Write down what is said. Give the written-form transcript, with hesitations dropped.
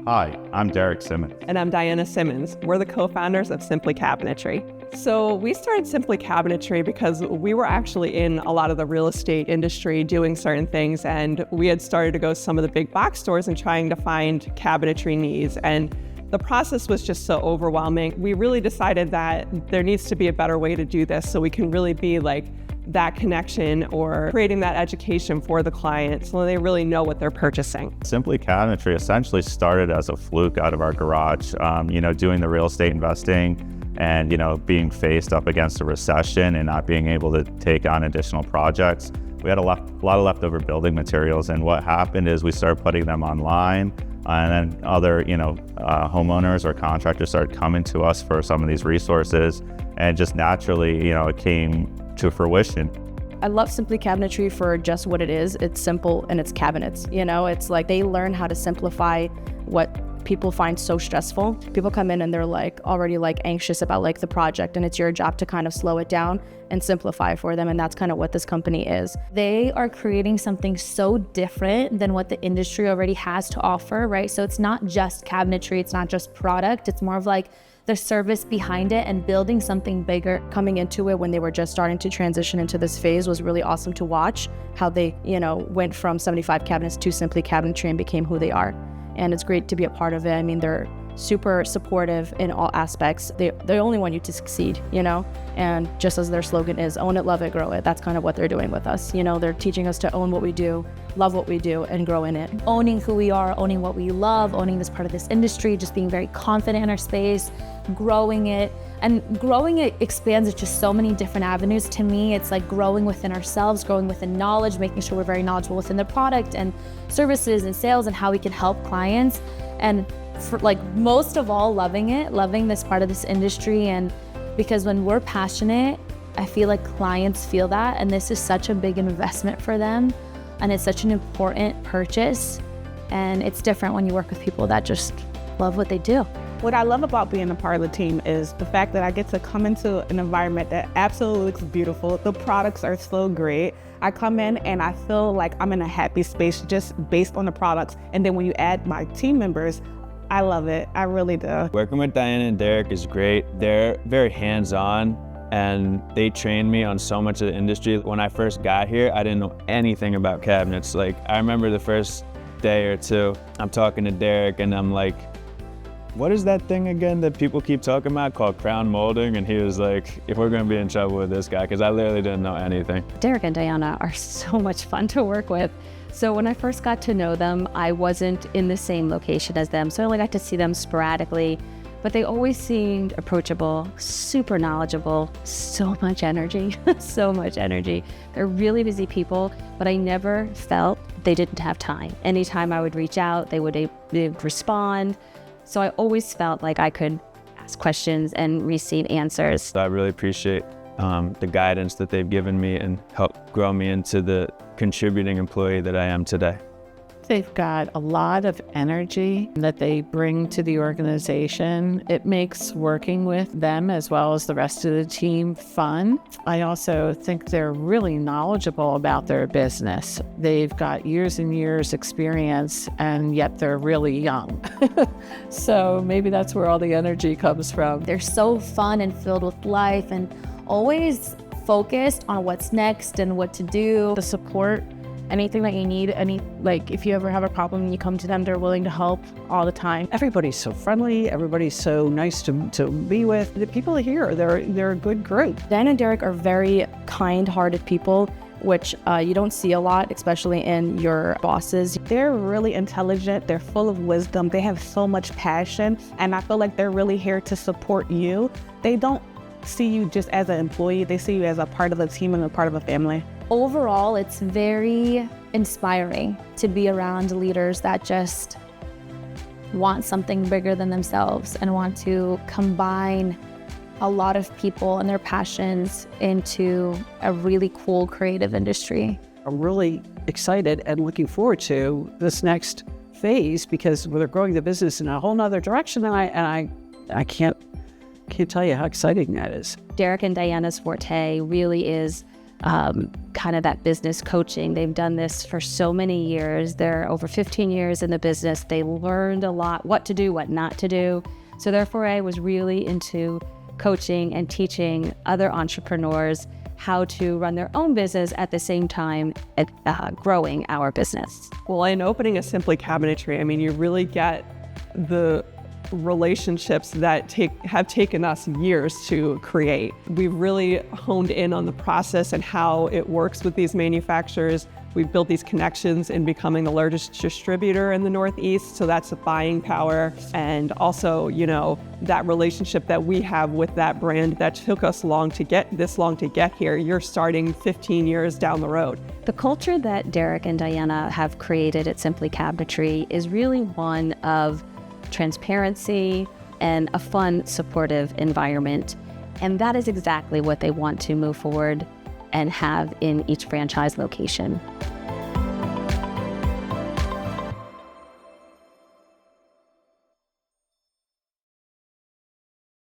Hi, I'm Derek Simmons. And I'm Diana Simmons. We're the co-founders of Simply Cabinetry. So we started Simply Cabinetry because we were actually in a lot of the real estate industry doing certain things, and we had started to go to some of the big box stores and trying to find cabinetry needs. And the process was just so overwhelming. We really decided that there needs to be a better way to do this so we can really be like that connection or creating that education for the client so they really know what they're purchasing. Simply Cabinetry essentially started as a fluke out of our garage, doing the real estate investing and, being faced up against a recession and not being able to take on additional projects. We had a lot of leftover building materials, and what happened is we started putting them online, and then other, homeowners or contractors started coming to us for some of these resources, and just naturally, it came to fruition. I love Simply Cabinetry for just what it is. It's simple and it's cabinets. It's like they learn how to simplify what people find so stressful. People come in and they're already anxious about the project, and it's your job to kind of slow it down and simplify for them. And that's kind of what this company is. They are creating something so different than what the industry already has to offer, right? So it's not just cabinetry, it's not just product, it's more of the service behind it and building something bigger. Coming into it when they were just starting to transition into this phase was really awesome to watch how they, went from 75 cabinets to Simply Cabinetry and became who they are. And it's great to be a part of it. I mean, they're super supportive in all aspects. They only want you to succeed, and just as their slogan is, own it, love it, grow it. That's kind of what they're doing with us. They're teaching us to own what we do, love what we do, and grow in it. Owning who we are, owning what we love, owning this part of this industry, just being very confident in our space, growing it. And growing it expands into so many different avenues. To me, it's like growing within ourselves, growing within knowledge, making sure we're very knowledgeable within the product and services and sales and how we can help clients. And for most of all, loving this part of this industry. And because when we're passionate, I feel like clients feel that, and this is such a big investment for them, and it's such an important purchase, and it's different when you work with people that just love what they do. What I love about being a part of the team is the fact that I get to come into an environment that absolutely looks beautiful. The products are so great. I come in and I feel like I'm in a happy space just based on the products. And then when you add my team members, I love it. I really do. Working with Diana and Derek is great. They're very hands-on, and they trained me on so much of the industry. When I first got here, I didn't know anything about cabinets. I remember the first day or two, I'm talking to Derek and I'm like, what is that thing again that people keep talking about called crown molding? And he was like, if we're gonna be in trouble with this guy, because I literally didn't know anything. Derek and Diana are so much fun to work with. So when I first got to know them, I wasn't in the same location as them, so I only got to see them sporadically, but they always seemed approachable, super knowledgeable, so much energy, so much energy. They're really busy people, but I never felt they didn't have time. Anytime I would reach out, they would respond. So I always felt like I could ask questions and receive answers. So I really appreciate the guidance that they've given me and helped grow me into the contributing employee that I am today. They've got a lot of energy that they bring to the organization. It makes working with them as well as the rest of the team fun. I also think they're really knowledgeable about their business. They've got years and years experience, and yet they're really young. So maybe that's where all the energy comes from. They're so fun and filled with life and always focused on what's next and what to do. The support, anything that you need, if you ever have a problem, you come to them, they're willing to help all the time. Everybody's so friendly, everybody's so nice to be with. The people here, they're a good group. Dan and Derek are very kind-hearted people, which you don't see a lot, especially in your bosses. They're really intelligent, they're full of wisdom, they have so much passion, and I feel like they're really here to support you. They don't see you just as an employee, they see you as a part of the team and a part of a family. Overall, it's very inspiring to be around leaders that just want something bigger than themselves and want to combine a lot of people and their passions into a really cool creative industry. I'm really excited and looking forward to this next phase because they're growing the business in a whole nother direction, and I can't tell you how exciting that is. Derek and Diana's forte really is kind of that business coaching. They've done this for so many years. They're over 15 years in the business. They learned a lot, what to do, what not to do. So therefore, I was really into coaching and teaching other entrepreneurs how to run their own business at the same time growing our business. Well, in opening a Simply Cabinetry, I mean, you really get the relationships that have taken us years to create. We've really honed in on the process and how it works with these manufacturers. We've built these connections in becoming the largest distributor in the Northeast, so that's the buying power. And also, you know, that relationship that we have with that brand that took us long to get here. You're starting 15 years down the road. The culture that Derek and Diana have created at Simply Cabinetry is really one of transparency and a fun, supportive environment. And that is exactly what they want to move forward and have in each franchise location.